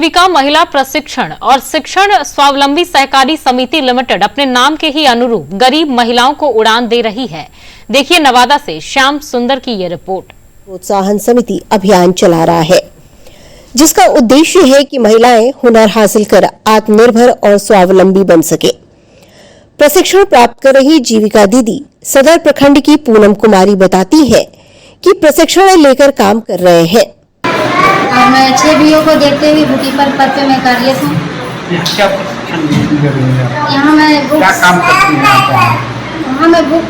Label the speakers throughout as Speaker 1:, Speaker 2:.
Speaker 1: जीविका महिला प्रशिक्षण और शिक्षण स्वावलंबी सहकारी समिति लिमिटेड अपने नाम के ही अनुरूप गरीब महिलाओं को उड़ान दे रही है। देखिए नवादा से श्याम सुंदर की ये रिपोर्ट।
Speaker 2: प्रोत्साहन समिति अभियान चला रहा है जिसका उद्देश्य है कि महिलाएं हुनर हासिल कर आत्मनिर्भर और स्वावलंबी बन सके। प्रशिक्षण प्राप्त कर रही जीविका दीदी सदर प्रखंड की पूनम कुमारी बताती है कि प्रशिक्षण लेकर काम कर रहे हैं।
Speaker 3: मैं 6 बीओ को देखते हुए बुकीपर पद पे मैं कार्यरत हूँ।
Speaker 4: क्या प्रशिक्षण
Speaker 3: यहाँ मैं
Speaker 4: क्या काम करती हैं?
Speaker 3: यहाँ मैं बुक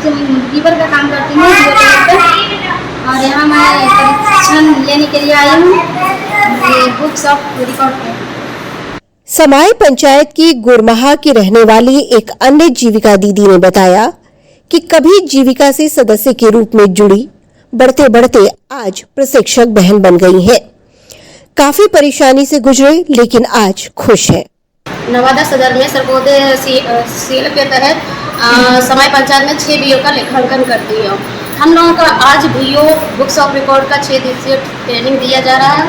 Speaker 3: कीपर का काम करती हूँ और यहाँ मैं प्रशिक्षण लेने के लिए आई हूँ बुक्स ऑफ रिकॉर्ड पे।
Speaker 2: समाई पंचायत की गुरमाहा की रहने वाली एक अन्य जीविका दीदी ने बताया कि कभी जीविका से सदस्य के रूप में जुड़ी, बढ़ते बढ़ते आज प्रशिक्षक बहन बन गई है। काफी परेशानी से गुजरे लेकिन आज खुश है।
Speaker 3: नवादा सदर में सर्वोदय सील के तहत समाई पंचायत में 6 बीओ का लेखांकन करती है। हम लोगों का आज बीओ बुक्स ऑफ रिकॉर्ड का 6 दिवसीय ट्रेनिंग दिया जा रहा है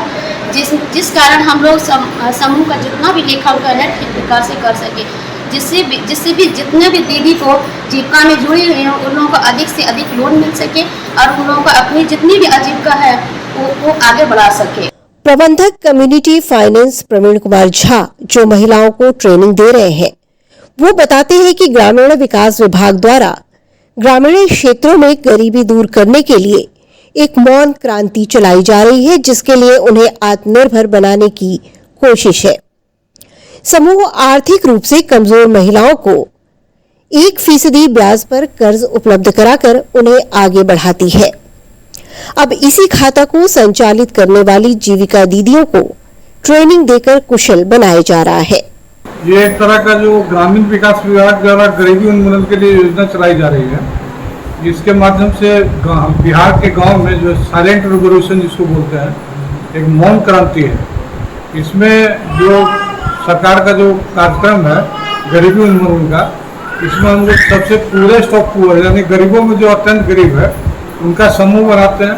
Speaker 3: जिस कारण हम लोग समूह का जितना भी लेखांकन है ठीक प्रकार से कर सके, जिससे भी जितने भी दीदी को जीविका में जुड़ी हुई हैं उन लोगों को अधिक से अधिक लोन मिल सके और उन लोगों को अपनी जितनी भी आजीविका है वो आगे बढ़ा सके।
Speaker 2: प्रबंधक कम्युनिटी फाइनेंस प्रवीण कुमार झा जो महिलाओं को ट्रेनिंग दे रहे हैं वो बताते हैं कि ग्रामीण विकास विभाग द्वारा ग्रामीण क्षेत्रों में गरीबी दूर करने के लिए एक मौन क्रांति चलाई जा रही है जिसके लिए उन्हें आत्मनिर्भर बनाने की कोशिश है। समूह आर्थिक रूप से कमजोर महिलाओं को 1% ब्याज पर कर्ज उपलब्ध कराकर उन्हें आगे बढ़ाती है। अब इसी खाता को संचालित करने वाली जीविका दीदियों को ट्रेनिंग देकर कुशल बनाया जा रहा है।
Speaker 4: ये एक तरह का जो ग्रामीण विकास विभाग द्वारा गरीबी उन्मूलन के लिए योजना चलाई जा रही है, जिसके माध्यम से बिहार के गांव में जो साइलेंट रिवोल्यूशन जिसको बोलते हैं, एक मौन क्रांति है। इसमें जो सरकार का जो कार्यक्रम है गरीबी उन्मूलन का, इसमें हम लोग सबसे पूरे स्टॉक पुअर यानी गरीबों में जो अत्यंत गरीब है उनका समूह बनाते हैं।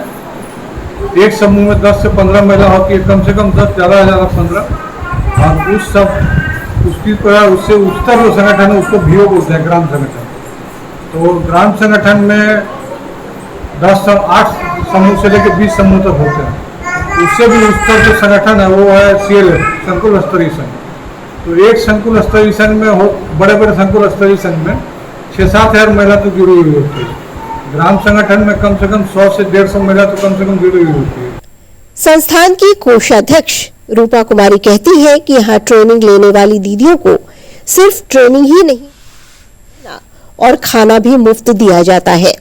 Speaker 4: एक समूह में 10 से 15 महिला होती है, कम से कम 10, ज़्यादा 15। और उससे उच्चतर जो संगठन है उसको बीओ बोलते हैं, ग्राम संगठन। तो ग्राम संगठन में 8 समूह से लेकर 20 समूह तक होते हैं। उससे भी उच्चतर जो संगठन है वो है CLA, संकुल स्तरीय संघ। तो एक संकुल स्तरीय संघ में बड़े बड़े संकुल स्तरीय संघ में 6-7 हज़ार महिला तो जुड़ी हुई होती है। ग्राम संगठन में कम से कम 100 से 150 महिला तो कम से कम जुड़ी हुई होती है।
Speaker 2: संस्थान की कोषाध्यक्ष रूपा कुमारी कहती है कि यहाँ ट्रेनिंग लेने वाली दीदियों को सिर्फ ट्रेनिंग ही नहीं और खाना भी मुफ्त दिया जाता है।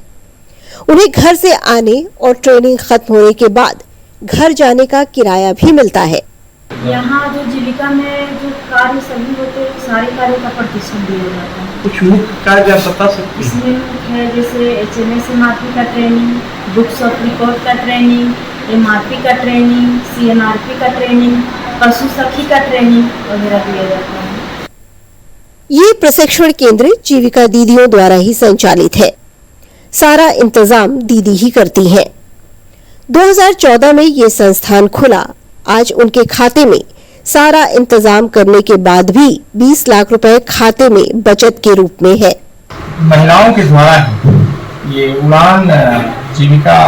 Speaker 2: उन्हें घर से आने और ट्रेनिंग खत्म होने के बाद घर जाने का किराया भी मिलता है।
Speaker 5: यहाँ जो जीविका में जो कार्य सभी होते हैं सारे कार्यों का प्रशिक्षण दिया जाता है।
Speaker 4: कुछ मुख्य कार्य बता सकते हैं?
Speaker 5: इसमें मुख्य है जैसे HMS MRP का ट्रेनिंग, बुक्स ऑफ रिकॉर्ड का ट्रेनिंग, MRP का ट्रेनिंग, CNRP का ट्रेनिंग, पशु सखी का ट्रेनिंग वगैरह दिया जाता है।
Speaker 2: ये प्रशिक्षण केंद्र जीविका दीदियों द्वारा ही संचालित है। सारा इंतजाम दीदी ही करती हैं। 2014 में ये संस्थान खुला। आज उनके खाते में सारा इंतजाम करने के बाद भी 20 लाख रुपए खाते में बचत के रूप में है।
Speaker 6: महिलाओं के द्वारा ये उड़ान जीविका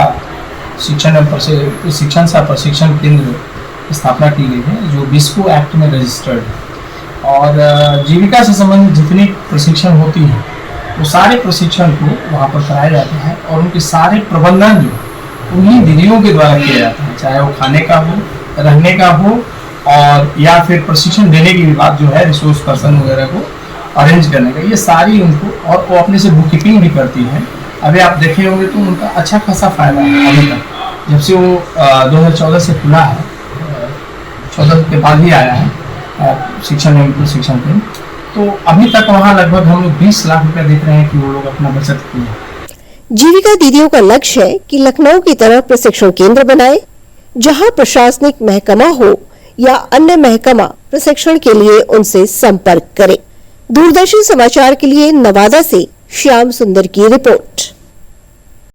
Speaker 6: शिक्षण सा प्रशिक्षण केंद्र स्थापना की गई है जो बिस्को एक्ट में रजिस्टर्ड है। और जीविका से संबंधित जितनी प्रशिक्षण होती है वो सारे प्रशिक्षण को वहाँ पर कराया जाता है और उनके सारे प्रबंधन जो उन्हीं दीदियों के द्वारा किया जाता है, चाहे वो खाने का हो, रहने का हो और या फिर प्रशिक्षण देने की बात जो है रिसोर्स पर्सन वगैरह को अरेंज करने का, ये सारी उनको, और वो अपने से बुक कीपिंग भी करती है। अभी आप देखे होंगे तो उनका अच्छा खासा फायदा है अभी तक, जब से वो 2014 से खुला है, 14 के बाद ही आया है शिक्षण एवं प्रशिक्षण केंद्र, तो अभी तक वहाँ लगभग हम लोग 20 लाख रुपया देख रहे हैं कि वो लोग अपना बचत किए।
Speaker 2: जीविका दीदियों का लक्ष्य है कि लखनऊ की तरह प्रशिक्षण केंद्र बनाए जहां प्रशासनिक महकमा हो या अन्य महकमा प्रशिक्षण के लिए उनसे संपर्क करे। दूरदर्शन समाचार के लिए नवादा से श्याम सुंदर की रिपोर्ट।